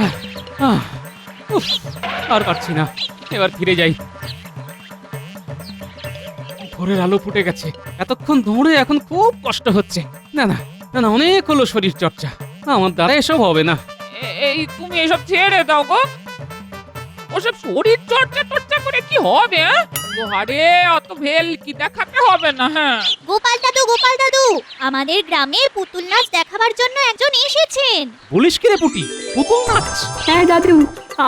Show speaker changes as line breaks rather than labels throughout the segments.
আহ, উফ, আর পারছি না, এবার ফিরে যাই। ভোরের আলো ফুটে গেছে, এতক্ষণ দৌড়ে এখন খুব কষ্ট হচ্ছে। না না না না, অনেক হলো শরীর চর্চা, আমার দ্বারা এসব হবে না।
এই তুমি এসব ছেড়ে দাও গো, ওসব শরীর চর্চা টর্চা করে কি হবে? আরে অত ভেল কি দেখাতে হবে না। হ্যাঁ,
গোপাল দাদু, আমাদের গ্রামে পুতুল নাচ দেখাবার জন্য একজন এসেছেন।
বলিস কি রে পুটি, পুতুল নাচ?
হ্যাঁ দাদু,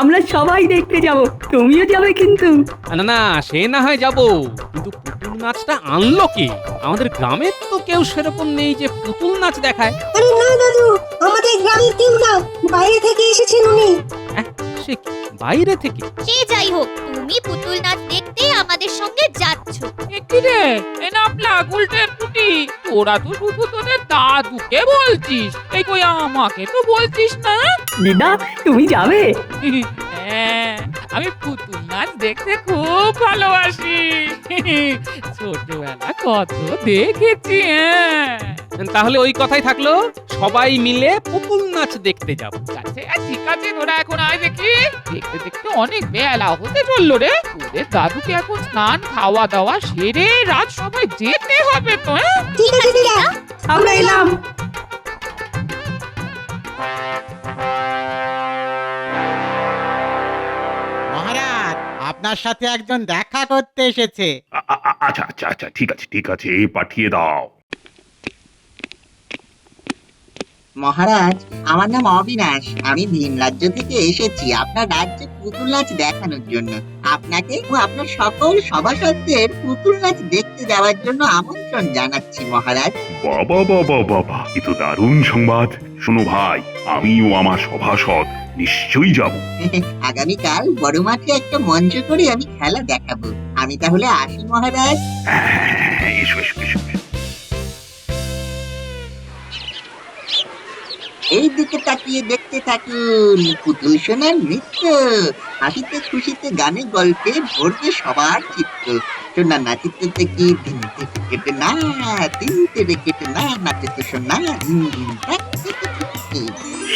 আমরা সবাই দেখতে যাব, তুমিও যাবে কিন্তু।
না না, সে না হয় যাবো, কিন্তু পুতুল নাচটা আনলো কে? আমাদের গ্রামে তো কেউ সেরকম নেই যে পুতুল নাচ দেখায়।
আরে না দাদু, আমাদের গ্রামের কেউ না, বাইরে থেকে এসেছেন উনি।
সে কি, বাইরে থেকে?
সে যাই হোক, তুমি পুতুল নাচ দেখতে আমাদের সঙ্গে যাচ্ছ।
কি রে, এ নাপলা গুলটের পুটি, তোরা তো শুধু তোদের দাদুকে বলছিস, এই কই আমাকে তো বলছিস না?
দিদা, তুমি যাবে?
হ্যাঁ, আমি পুতুল নাচ দেখতে খুব ভালোবাসি। ছোটবেলা কত দেখেছি। হ্যাঁ,
তাহলে ওই কথাই থাকলো, সবাই মিলে পুতুল নাচ দেখতে যাব।
ঠিক আছে, তোরা এখন আয় দেখি। দেখতে দেখতে অনেক বেলা হতে চললো রে। তোদের দাদুকে এখন স্নান খাওয়া দাওয়া সেরে রাত সবাই যেতে হবে তো। হ্যাঁ,
ঠিক আছে দিদা,
আমরা এলাম।
মহারাজ, আপনার সাথে একজন দেখা করতে এসেছে।
আচ্ছা আচ্ছা আচ্ছা, ঠিক আছে ঠিক আছে, পাঠিয়ে দাও।
মহারাজ, আমার নাম অবিনাশ। আমি ভিন রাজ্য থেকে এসেছি আপনার রাজ্যে পুতুল নাচ দেখানোর জন্য। আপনাকে ও আপনার সকল সভাসদদের পুতুল নাচ দেখতে যাওয়ার জন্য আমন্ত্রণ জানাচ্ছি মহারাজ।
বাবা বাবা বাবা, এ তো দারুণ সংবাদ। শোনো ভাই, আমিও আমার সভাসদ নিশ্চয়ই যাব।
আগামীকাল বড় মাঠে একটা মঞ্চ করে আমি খেলা দেখাবো। আমি তাহলে আসি মহারাজ।
হ্যাঁ, এসো এসো এসো এসো।
এই দিকে তাকিয়ে দেখতে থাকুন পুতুল সোনার নৃত্য। হাসিতে খুশিতে গানে গল্পে ভরবে সবার চিত্ত। সোনা নাচিতে থেকে দিনতে কেটে না, দিনতে কেটে না, নাচে তো সোনা দিন দিন।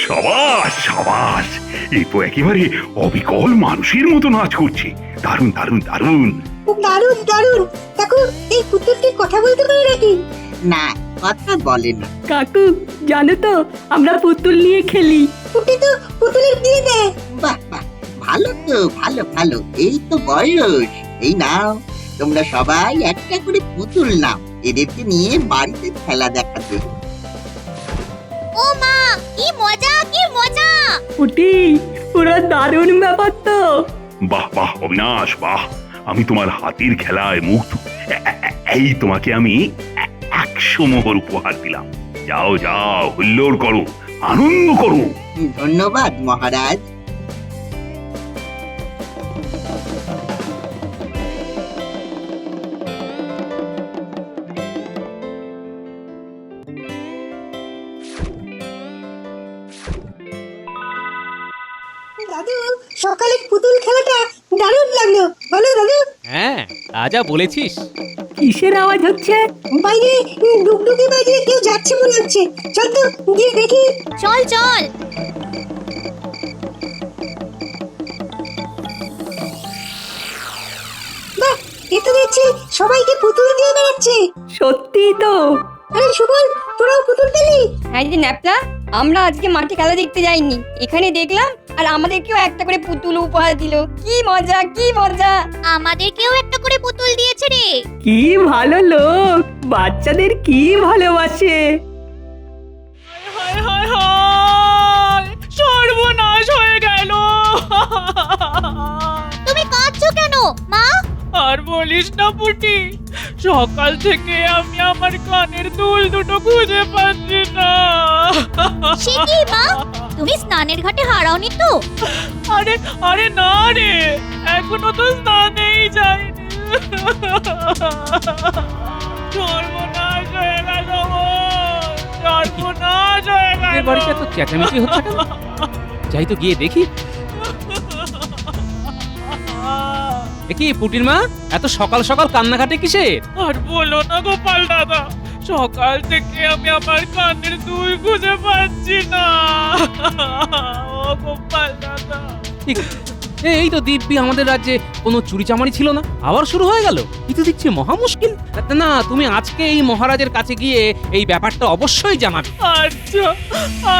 সাবাস সাবাস, এই তো একেবারে অবিকল মানুষের মতো নাচ করছে। দারুণ দারুণ দারুণ।
খুব দারুণ দারুণ। দেখো, এই পুতুলটি কথা বলতে পারে নাকি?
না, কথা বলে না।
কাকু, জানো তো আমরা পুতুল নিয়ে খেলি।
পুটি তো পুতুলের বিয়ে দেয়।
বাহ বাহ, ভালো তো, ভালো ভালো। এই তো বয়স। এই নাও, তোমরা সবাই একটা করে পুতুল নাও, এদেরকে নিয়ে বাড়িতে খেলা দেখাবে।
ও মা, কি মজা কি মজা!
পুটি, পুরো দারুণ ব্যাপার তো।
বাহ বাহ অবিনাশ, বাহ, আমি তোমার হাতের খেলায় মুগ্ধ। এই তোমাকে আমি 100 মোহর উপহার দিলাম। যাও যাও, হুল্লোড় করো, আনন্দ করো।
ধন্যবাদ মহারাজ।
দাদু, সকালে পুতুল খেলাটা দারুণ লাগলো, বলো দাদু?
হ্যাঁ, তা যা বলেছিস।
কিসের আওয়াজ হচ্ছে?
বাইরে ডুগডুগি বাজিয়ে কেউ যাচ্ছে মনে হচ্ছে। চল তো গিয়ে দেখি।
চল চল।
বাহ, এ তো দেখছি সবাইকে পুতুল দিয়ে বেড়াচ্ছে।
সত্যি তো।
আরে সুবল, তোরাও পুতুল পেলি?
হ্যাঁ রে ন্যাপলা, আমরা আজকে মাঠে খেলা দেখতে যাইনি, এখানে দেখলাম আর আমাদেরকেও একটা করে পুতুল উপহার দিল। কি মজা কি মজা!
আমাদেরকেও একটা করে পুতুল দিয়েছে রে।
কি ভালো লোক, বাচ্চাদের কি ভালোবাসে।
হায় হায় হায়, সর্বনাশ হয়ে গেল।
তুমি কাঁদছো কেন মা?
আর বলিস না পুটি, সকাল থেকে আমি আমার কানের দুল দুটো খুঁজে পাচ্ছি না।
সে কি মা, তুমি স্নানের ঘাটে হারাওনি তো?
আরে আরে না রে, এখনো তো স্নানেই যাইনি। সর্বনাশ হয়ে গেল, সর্বনাশ হয়ে
এদের
গেল।
বাড়িতে তো চেঁচামেচি হচ্ছে কেন? যাই তো গিয়ে দেখি। কি পুটির মা, এত সকাল সকাল কান্নাকাটি কিসের?
আর বলো না গোপাল দাদা, সকাল থেকে আমি আমার কানের দুল খুঁজে পাচ্ছি না। ও গোপাল দাদা,
ঠিক এই তো দিব্যি আমাদের রাজ্যে কোনো চুরি চামারি ছিল না, আবার শুরু হয়ে গেল। এই তো দেখছি মহা মুশকিল। না, তুমি আজকে এই মহারাজের কাছে গিয়ে এই ব্যাপারটা অবশ্যই জানাবে।
আচ্ছা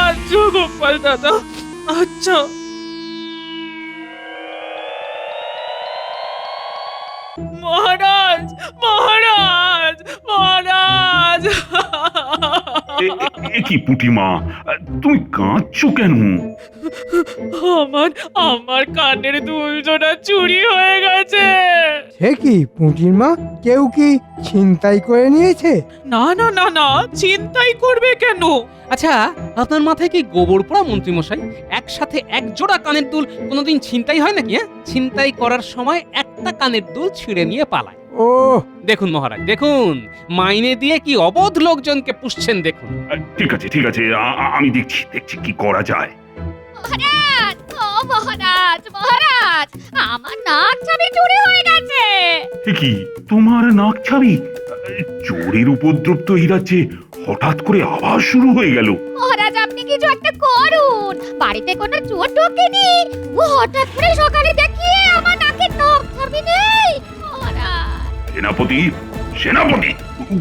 আচ্ছা গোপাল দাদা, আচ্ছা। মহারাজ, মহারাজ, মহারাজ!
এ কি পুটিমা, তুমি কাঁদছো কেন?
আমার আমার কানের দুল জোড়া চুরি হয়ে গেছে।
সে কি পুঁটির মা, কেউ কি ছিনতাই করে নিয়েছে?
না না না না, চিন্তাই করবে কেন?
আচ্ছা, আপনার মাথায় কি গোবর পোড়া মন্ত্রী মশাই? একসাথে এক জোড়া কানের দুল কোনোদিন ছিনতাই হয় নাকি? ছিনতাই করার সময় একটা কানের দুল ছিঁড়ে নিয়ে পালায়।
ও
দেখুন মহারাজ, দেখুন মাইনে দিয়ে কি অবধ লোকজনকে পুষছেন দেখুন।
ঠিক আছে ঠিক আছে, আমি দেখছি কি করা যায়।
মহারাজ, ও মহারাজ, মহারাজ, আমার নাক চাবি চুরি হয়ে গেছে।
এ কি, তোমার নাক ছাবি? চোরের উপদ্রব তো এই রাজ্যে হঠাৎ করে আবার শুরু হয়ে গেল।
মহারাজ, আপনি কিছু একটা করুন। বাড়িতে কোনো চোর ঢোকেনি, ও হঠাৎ করে সকালে দেখিয়ে আমার নাকের নখ চাবি নেই। মহারাজ,
সেনাপতি, সেনাপতি,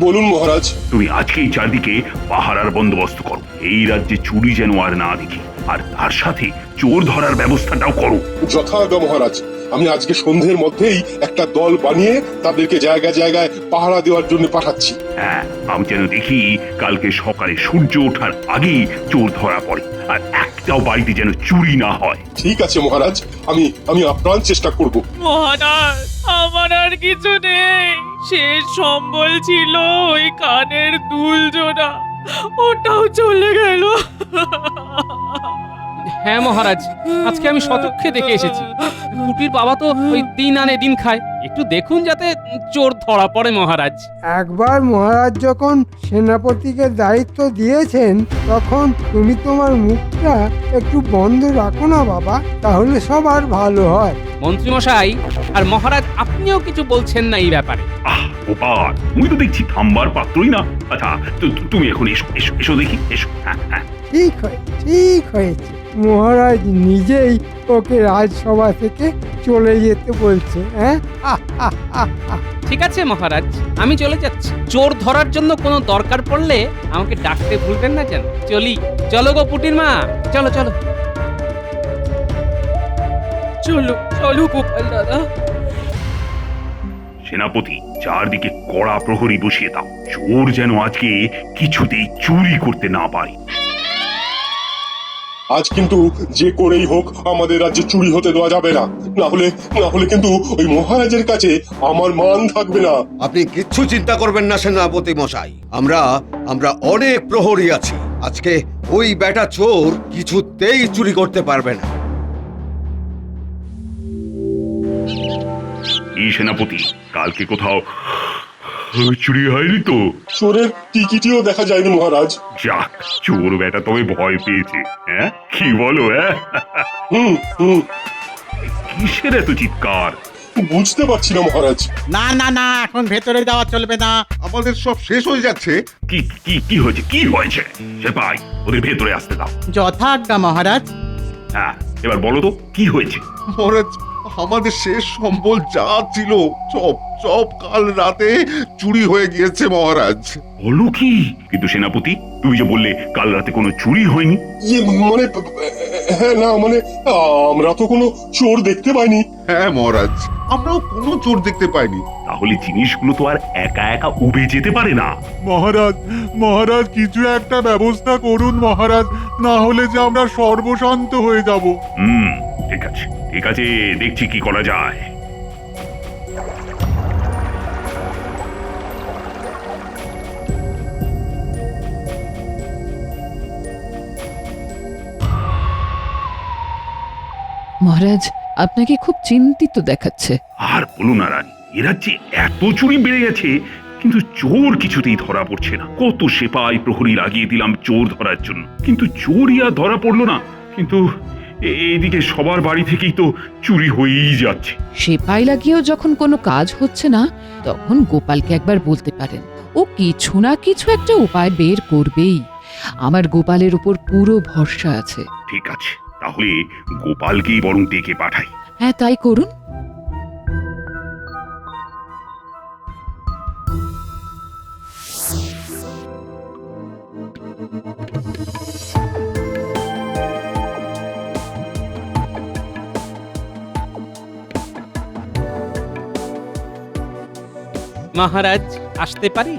বলুন মহারাজ।
তুমি আজকেই চারদিকে পাহারার বন্দোবস্ত করো, এই রাজ্যে চুরি যেন আর না দেখি, আর তার সাথে চোর ধরার ব্যবস্থাটাও করো।
যথাজ্ঞা মহারাজ, আমি আজকে সন্ধ্যের মধ্যেই একটা দল বানিয়ে তাদেরকে জায়গায় জায়গায় পাহারা দেওয়ার জন্য পাঠাচ্ছি।
হ্যাঁ, আমি যেন দেখি কালকে সকালে সূর্য ওঠার আগেই চোর ধরা পড়ে, আর একটাও বাড়িতে যেন চুরি না হয়।
ঠিক আছে মহারাজ, আমি আপ্রাণ চেষ্টা করব।
মহারাজ, আমার আর কিছু নেই। শেষ সম্বল ছিল ওই কানের দুল জোড়া, ওটাও চলে গেল।
হ্যাঁ মহারাজ, আজকে আমি শতক্ষে দেখে এসেছি। কুটির বাবা তো ওই দিন আনে দিন খায়, একটু দেখুন যাতে চোর ধরা পড়ে মহারাজ।
একবার মহারাজ যখন সেনাপতিকে দায়িত্ব দিয়েছেন, তখন তুমি তোমার মুখটা একটু বন্ধ রাখো না বাবা, তাহলে সবার ভালো হয়।
মন্ত্রী মশাই আর মহারাজ, আপনিও কিছু বলছেন না এই ব্যাপারে?
গোপাল, তুমি তো দেখছি থামবার পাত্রই না। আচ্ছা, তুমি এখন এসো এসো এসো দেখি, এসো। হ্যাঁ,
ঠিক হয়েছে, মহারাজ নিজেই ওকে রাজসভা থেকে চলে যেতে বলছে। হ্যাঁ,
ঠিক আছে মহারাজ, আমি চলে যাচ্ছি। চোর ধরার জন্য কোনো দরকার পড়লে আমাকে ডাকতে ভুলবেন না যেন। চলো গো পুটির মা, চলো চলো
চলো চলো গোপাল দাদা।
সেনাপতি, চারদিকে কড়া প্রহরী বসিয়ে দাও, চোর যেন আজকে কিছুতেই চুরি করতে না পারে।
আজ কিন্তু যে করেই হোক আমাদের রাজ্যে চুরি হতে দেওয়া যাবে না, না হলে কিন্তু ওই মহারাজের কাছে আমার মান থাকবে না।
আপনি কিচ্ছু চিন্তা করবেন না সেনাপতি মশাই, আমরা অনেক প্রহরী আছি। আজকে ওই বেটা চোর কিছুতেই চুরি করতে পারবে না।
এই সেনাপতি, কালকে কোথাও চুরি হয়নি তো?
চোরের টিকিটিও দেখা যায়নি মহারাজ।
যাক, চোর বেটা তবে ভয় পেয়েছে। হ্যাঁ, কি বলো? কিসের এত চিৎকার?
বুঝতে পারছি না মহারাজ।
না না না, এখন ভেতরে যাওয়া চলবে না,
আমাদের সব শেষ হয়ে যাচ্ছে।
কি হয়েছে? কি হয়েছে? সেপাই, ওদের ভেতরে আসতে দাও।
যথাজ্ঞা মহারাজ।
হ্যাঁ, এবার বলো তো কি হয়েছে?
মহারাজ, আমাদের শেষ সম্বল যা ছিল সব কাল রাতে চুরি হয়ে গিয়েছে মহারাজ।
বলো কি? কিন্তু সেনাপতি, তুমি যে বললে কাল রাতে কোনো চুরি হয়নি।
মানে হ্যাঁ, না মানে আমরা তো কোনো চোর দেখতে পাইনি।
হ্যাঁ মহারাজ, আমরাও কোনো চোর দেখতে পাইনি।
তাহলে জিনিসগুলো তো আর একা একা উবে যেতে পারে না।
মহারাজ কিছু একটা ব্যবস্থা করুন মহারাজ, না হলে যে আমরা সর্বশান্ত হয়ে যাব।
ঠিক আছে, দেখছি কি করা যায়।
মহারাজ, আপনাকে খুব চিন্তিত দেখাচ্ছে।
আর বলো না রানী, এ রাজ্যে এত চুরি বেড়ে গেছে, কিন্তু চোর কিছুতেই ধরা পড়ছে না। কত সেপাই প্রহরী লাগিয়ে দিলাম চোর ধরার জন্য, কিন্তু চোরই আর ধরা পড়লো না। কিন্তু এইদিকে সবার বাড়ি থেকেই তো চুরি হয়েই যাচ্ছে।
সেপাই লাগিয়েও যখন কোনো কাজ হচ্ছে না, তখন গোপালকে একবার বলতে পারেন। ও কিছু না কিছু একটা উপায় বের করবেই। আমার গোপালের উপর পুরো ভরসা আছে।
ঠিক আছে, তাহলে গোপালকেই বরং ডেকে পাঠাই।
হ্যাঁ, তাই করুন।
মহারাজ আসতে পারি?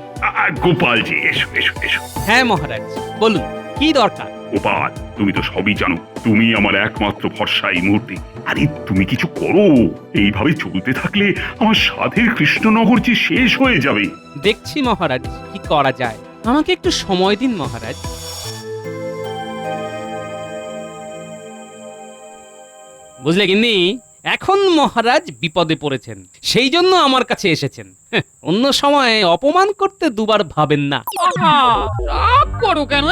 গোপাল জি, এসো এসো এসো।
হ্যাঁ মহারাজ, বলুন কি দরকার?
গোপাল, তুমি তো সবই জানো, তুমি আমার একমাত্র ভরসা এই মুহূর্তে। আরে তুমি কিছু করো, এইভাবে চলতে থাকলে আমার সাধের কৃষ্ণনগর যে শেষ হয়ে যাবে।
দেখছি মহারাজ কি করা যায়, আমাকে একটু সময় দিন মহারাজ। বুঝলে গিন্নি, এখন মহারাজ বিপদে পড়েছেন, সেই জন্য আমার কাছে এসেছেন। অন্য সময় অপমান করতে দুবার ভাবেন না।
আহা, রাগ করো কেন?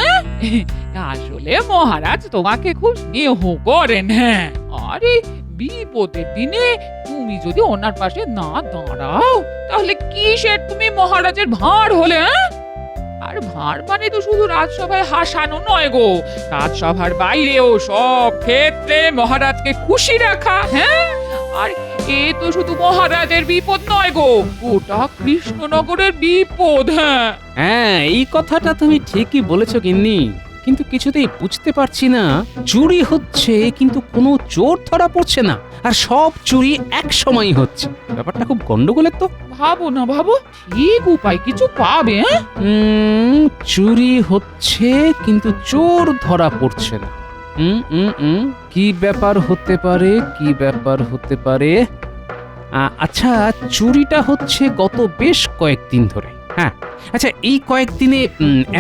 আসলে মহারাজ তোমাকে খুব স্নেহ করেন। হ্যাঁ, আরে বিপদের দিনে তুমি যদি ওনার পাশে না দাঁড়াও, তাহলে কিসের তুমি মহারাজের ভাঁড় হলে? আর ভাঁড় মানে তো শুধু রাজসভায় হাসানো নয় গো, রাজসভার বাইরেও সব ক্ষেত্রে মহারাজকে খুশি রাখা। হ্যাঁ, আর এ তো শুধু মহারাজের বিপদ নয় গো, গোটা কৃষ্ণনগরের বিপদ। হ্যাঁ
হ্যাঁ, এই কথাটা তুমি ঠিকই বলেছো গিন্নি, কিন্তু কিছুতেই বুঝতে পারছি না, চুরি হচ্ছে কিন্তু কোনো চোর ধরা পড়ছে না, আর সব চুরি এক সময় হচ্ছে। ব্যাপারটা খুব গন্ডগোলের তো।
ভাবো না, ভাবো, ঠিক উপায় কিছু পাবে।
চুরি হচ্ছে কিন্তু চোর ধরা পড়ছে না। কি ব্যাপার হতে পারে, কি ব্যাপার হতে পারে? আচ্ছা, চুরিটা হচ্ছে গত বেশ কয়েকদিন ধরে। হ্যাঁ, আচ্ছা, এই কয়েকদিনে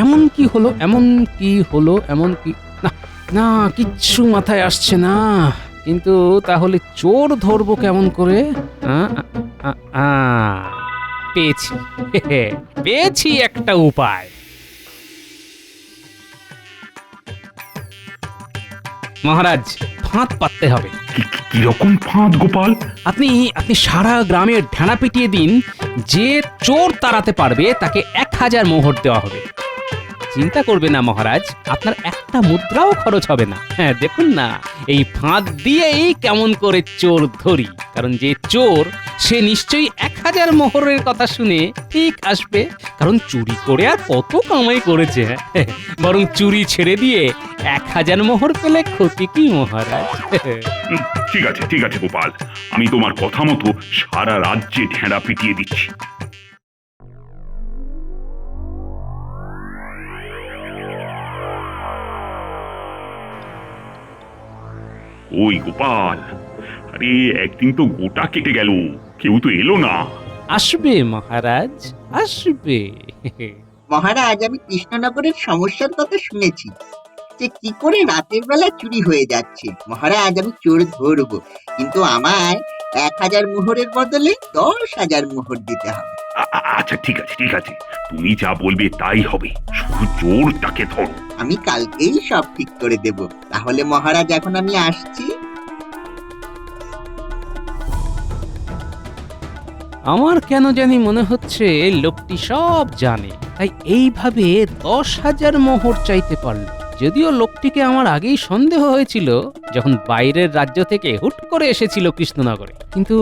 এমন কি হলো, এমন কি হলো, এমন কি না, না কিচ্ছু মাথায় আসছে না। কিন্তু তাহলে চোর ধরবো কেমন করে? পেয়েছি, পেয়েছি একটা উপায়। মহারাজ, ফাঁদ পাততে হবে।
কিরকম ফাঁদ গোপাল?
আপনি আপনি সারা গ্রামের ঢানা পিটিয়ে দিন, যে চোর তাড়াতে পারবে তাকে 1000 মোহর দেওয়া হবে। চিন্তা করবে না মহারাজ, আপনার একটা মুদ্রাও খরচ হবে না। হ্যাঁ, দেখুন না, এই ফাঁদ দিয়েই কেমন করে চোর ধরি, কারণ যে চোর সে নিশ্চয়ই 1000 মোহরের কথা শুনে ঠিক আসবে, কারণ চুরি করে আর কত কামাই করেছে। বরং চুরি ছেড়ে দিয়ে 1000 মোহর পেলে ক্ষতি কি মহারাজ?
ঠিক আছে ঠিক আছে গোপাল, আমি তোমার কথা মতো সারা রাজ্যে ঢেঁড়া পিটিয়ে দিচ্ছি। ওই গোপাল, আরে একদিন তো গোটা কেটে গেল, কেউ তো এলো না।
আসবে মহারাজ, আসবে।
মহারাজ, আমি কৃষ্ণনগরের সমস্যার কথা শুনেছি, যে কি করে রাতের বেলা চুরি হয়ে যাচ্ছে। মহারাজ, আমি চোর ধরবো, কিন্তু আমায় 1000 মোহরের বদলে 10,000 মোহর দিতে হবে।
আচ্ছা ঠিক আছে ঠিক আছে, তুমি যা বলবে তাই হবে, শুধু চোরটাকে ধরো।
আমি কালকেই সব ঠিক করে দেব। তাহলে মহারাজ, এখন আমি আসছি।
আমার কেন জানি মনে হচ্ছে লোকটি সব জানে, তাই এইভাবে 10,000 মোহর চাইতে পারল। যদিও লোকটিকে আমার আগেই সন্দেহ হয়েছিল যখন বাইরের রাজ্য থেকে হুট করে এসেছিল কৃষ্ণনগরে, কিন্তু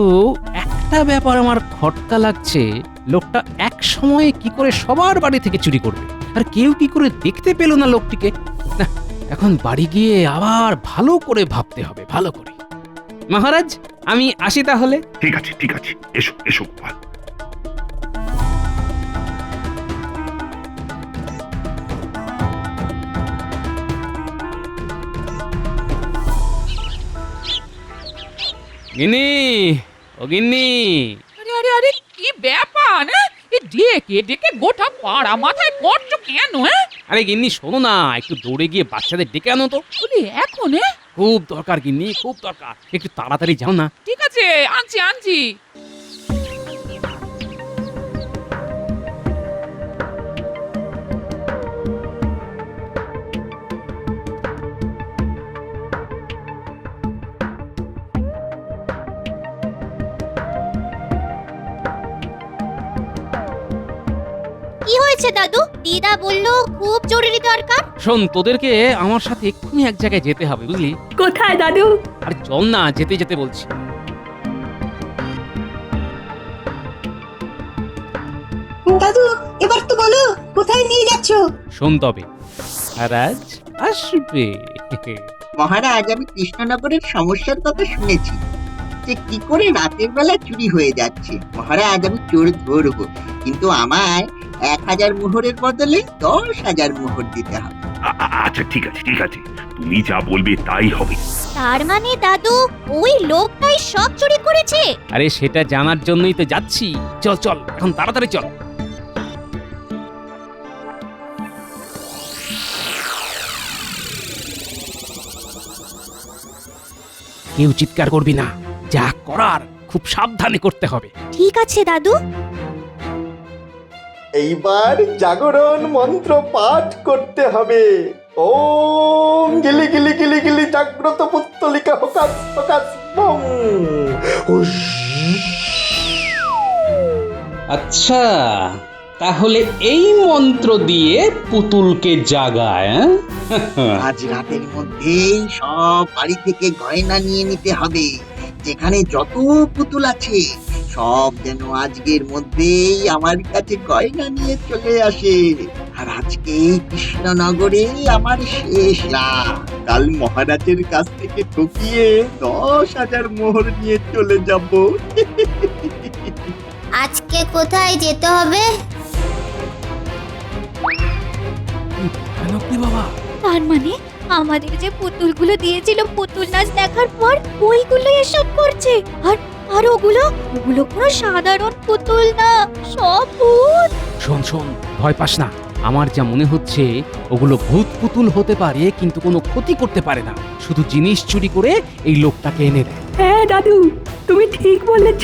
একটা ব্যাপার আমার খটকা লাগছে, লোকটা এক সময়ে কি করে সবার বাড়ি থেকে চুরি করবে, আর কেউ কি করে দেখতে পেল না লোকটিকে? না, এখন বাড়ি গিয়ে আবার ভালো করে ভাবতে হবে, ভালো করে। মহারাজ, আমি আসি তাহলে।
ঠিক আছে ঠিক আছে, এসো এসো গোপাল।
গিন্নি, ও গিন্নি।
আরে আরে আরে, কি ব্যাপার? ডেকে ডেকে গোটা পাড়া মাথায় করছো কেন?
আরে গিন্নি, শোনো না, একটু দৌড়ে গিয়ে বাচ্চাদের ডেকে আনো তো।
এখন
খুব দরকার গিন্নি, খুব দরকার, একটু তাড়াতাড়ি যাও না।
ঠিক আছে, আনছি আনছি।
কি হয়েছে দাদু? দিদা বললো খুব জরুরি দরকার।
শোন, তোদেরকে আমার সাথে এক্ষুনি এক জায়গায় যেতে হবে, বুঝলি?
কোথায় দাদু?
আর চল না, যেতে যেতে বলছি।
দাদু এবার তো বলো কোথায় নিয়ে যাচ্ছ?
শোন তবে, মহারাজ আসবে।
মহারাজ, আমি কৃষ্ণনগরের সমস্যার কথা শুনেছি, যে কি করে রাতের বেলা চুরি হয়ে যাচ্ছে। মহারাজ, আমি চোর ধরবো, কিন্তু আমায় 1000 মোহরের বদলে 10,000 মোহর দিতে হবে।
আচ্ছা ঠিক আছে ঠিক আছে, তুমি যা বলবে তাই হবে।
তার মানে দাদু ওই লোকটাই সব চুরি করেছে?
আরে সেটা জানার জন্যই তো যাচ্ছি। চল চল, এখন তাড়াতাড়ি চল। কেউ চিৎকার করবি না, যা করার খুব সাবধানে করতে হবে।
ঠিক আছে দাদু।
এইবার জাগরণ মন্ত্র পাঠ করতে হবে। ওম গিলি গিলি গিলি গিলি জাগ্রত পুত্তলিকা হকাস হকাস বম। হুস।
আচ্ছা, তাহলে এই মন্ত্র দিয়ে পুতুলকে জাগায়?
আজ রাতের মধ্যেই সব বাড়ি থেকে গয়না নিয়ে নিতে হবে। যেখানে যত পুতুল আছে সব যেন আজকের মধ্যেই আমার কাছে গয়না নিয়ে চলে আসে। আর আজকে কৃষ্ণনগরে আমার শেষ রাত। কাল মহারাজের কাছ থেকে ঠকিয়ে 10,000 মোহর নিয়ে চলে যাব।
আজকে কোথায় যেতে হবে?
বাবা,
তার মানে আমাদের যে পুতুলগুলো দিয়েছিল পুতুল নাচ দেখার পর ওইগুলো এসব করছে। আর ওগুলো কোনো সাধারণ পুতুল না, সব ভূত।
শোন শোন, ভয় পাস না। আমার যা মনে হচ্ছে ওগুলো ভূত পুতুল হতে পারে, কিন্তু কোনো ক্ষতি করতে পারে না, শুধু জিনিস চুরি করে এই লোকটাকে এনে দেয়।
হ্যাঁ দাদু, তুমি ঠিক বলেছ।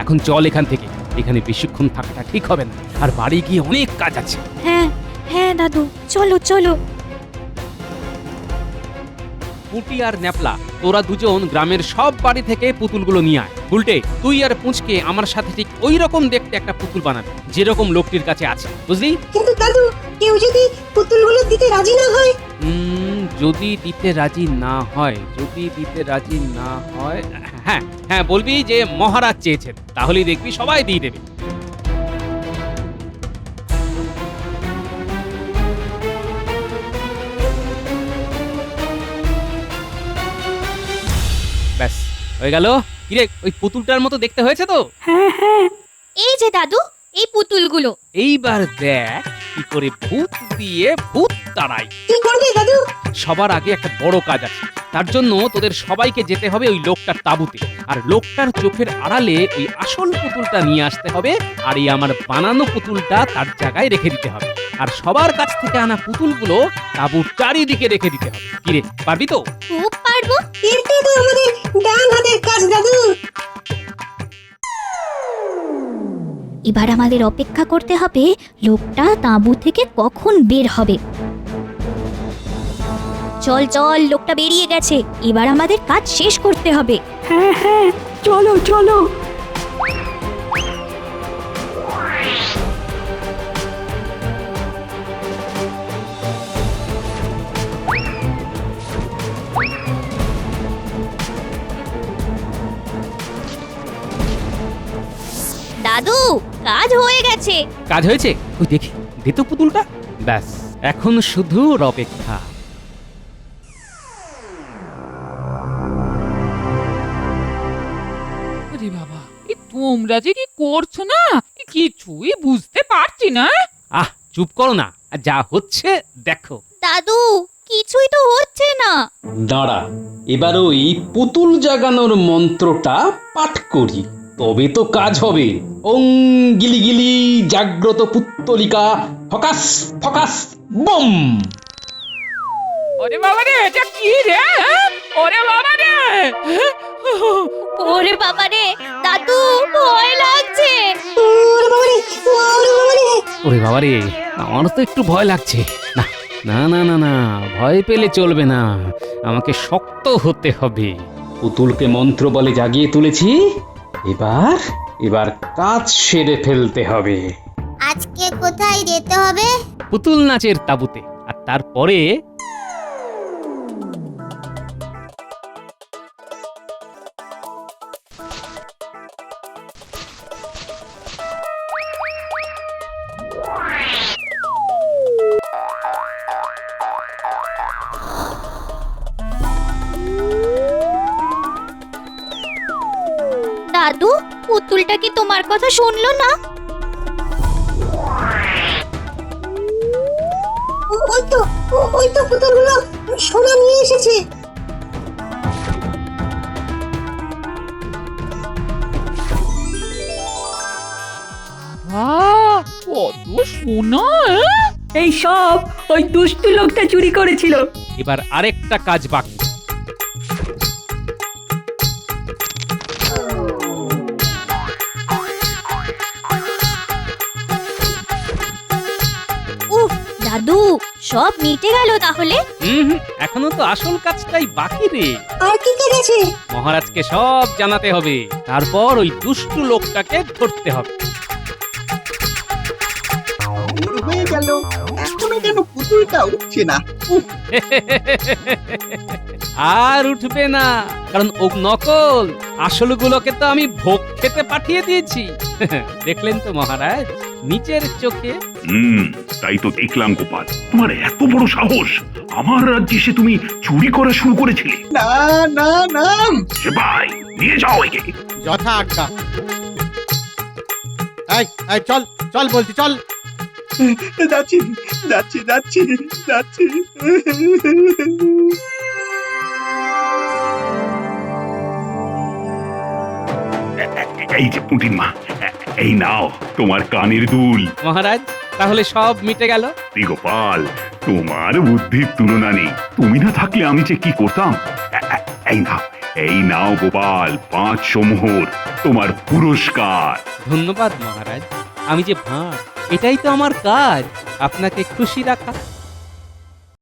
এখন চল এখান থেকে, এখানে বেশিক্ষণ থাকাটা ঠিক হবে না, আর বাড়ি গিয়ে অনেক কাজ আছে।
হ্যাঁ হ্যাঁ দাদু, চলো চলো।
পুটি আর ন্যাপলা, তোরা দুজন গ্রামের সব বাড়ি থেকে পুতুলগুলো নিয়ে আয়। উল্টে তুই আর পুঁচকে আমার সাথে ঠিক ওই রকম দেখতে একটা পুতুল বানাবে, যেরকম লোকটির কাছে আছে, বুঝলি?
কিন্তু দাদু কেউ যদি পুতুলগুলো দিতে রাজি না হয়?
যদি দিতে রাজি না হয়, হ্যাঁ হ্যাঁ বলবি যে মহারাজ চেয়েছেন, তাহলেই দেখবি সবাই দিয়ে দেবে। ব্যাস হয়ে গেল। কিরে, ওই পুতুলটার মতো দেখতে হয়েছে তো?
হ্যাঁ হ্যাঁ।
এই যে দাদু, এই পুতুলগুলো।
এইবার দেখ কি করে ভূত দিয়ে ভূত তাড়াই।
কি করবে দাদু?
সবার আগে একটা বড় কাজ আছে। তার জন্য তোদের সবাইকে যেতে হবে ওই লোকটার তাঁবুতে, আর লোকটার চোখের আড়ালে ওই আসল পুতুলটা নিয়ে আসতে হবে, আর এই আমার বানানো পুতুলটা তার জায়গায় রেখে দিতে হবে। আর সবার কাছ থেকে আনা পুতুলগুলো তাঁবুর চারিদিকে রেখে দিতে হবে। কিরে, পারবি তো?
খুব পারবো।
এটা তো আমাদের ডান হাতের কাজ দাদু।
এবার আমাদের অপেক্ষা করতে হবে লোকটা তাঁবু থেকে কখন বের হবে। চল চল, লোকটা বেরিয়ে গেছে, এবার আমাদের কাজ শেষ করতে হবে।
হ্যাঁ হ্যাঁ, চলো চলো।
দাদু, কাজ হয়ে গেছে।
কাজ হয়েছে? ওই দেখি, দে তো পুতুলটা। ব্যাস, এখন শুধু ওর অপেক্ষা।
আরে বাবা, তোমরা যে কি করছো না, কিছুই বুঝতে পারছি না।
আহ, চুপ করো না, যা হচ্ছে দেখো।
দাদু, কিছুই তো হচ্ছে না।
দাঁড়া, এবার ওই পুতুল জাগানোর মন্ত্রটা পাঠ করি, তবে তো কাজ হবে। ওং গিলি গিলি জাগ্রত পুত্তলিকা ফকাস ফকাস বম।
ওরে বাবা রে, এটা কি রে? ওরে বাবা রে,
ওরে বাবা রে, দাদু ভয় লাগছে।
ওরে বাবা রে, আমার তো একটু ভয় লাগছে। না না না না না, ভয় পেলে চলবে না, আমাকে শক্ত হতে হবে।
পুতুলকে মন্ত্র বলে জাগিয়ে তুলেছি, এবার কাজ সেরে ফেলতে হবে।
আজকে কোথায় যেতে হবে?
পুতুল নাচের তাঁবুতে, আর তারপরে
দাদু, পুতুলটা কি তোমার কথা শুনলো না?
ওই তো পুতুলগুলো সোনা নিয়ে এসেছে।
কত সোনা!
এই সব ওই দুষ্টু লোকটা চুরি করেছিল।
এবার আরেকটা কাজ বাকি।
উফ, দাদু, সব মিটে গেল তাহলে?
এখনো তো আসল কাজটাই বাকি রে।
আর কি কাজ আছে?
মহারাজকে সব জানাতে হবে, তারপর ওই দুষ্টু লোকটাকে ধরতে হবে।
ভোর হয়ে গেল, এখনো যেন পুতুলটা উঠছে না।
আর উঠবে না, কারণ ও নকল। আসলগুলোকে তো আমি ভোগ খেতে পাঠিয়ে দিয়েছি। দেখলেন তো মহারাজ, নিচের চোখে।
তাই তো দেখলাম গোপাল, তোমার এত বড় সাহস, আমার রাজ্যে এসে তুমি চুরি করা শুরু করেছিলে।
না না না,
ভাই নিয়ে যাও একে।
যথা আজ্ঞা। এই চল চল বলছি, চল।
যাচ্ছি যাচ্ছি যাচ্ছি যাচ্ছি।
এই যে পুঁটির মা, এই নাও তোমার কানের দুল।
মহারাজ, তাহলে সব মিটে গেল।
গোপাল, তোমার বুদ্ধির তুলনা নেই। তুমি না থাকলে আমি যে কি করতাম। এই নাও গোপাল, 500 মোহর তোমার পুরস্কার।
ধন্যবাদ মহারাজ, আমি যে ভাঁড়, এটাই তো আমার কাজ, আপনাকে খুশি রাখা।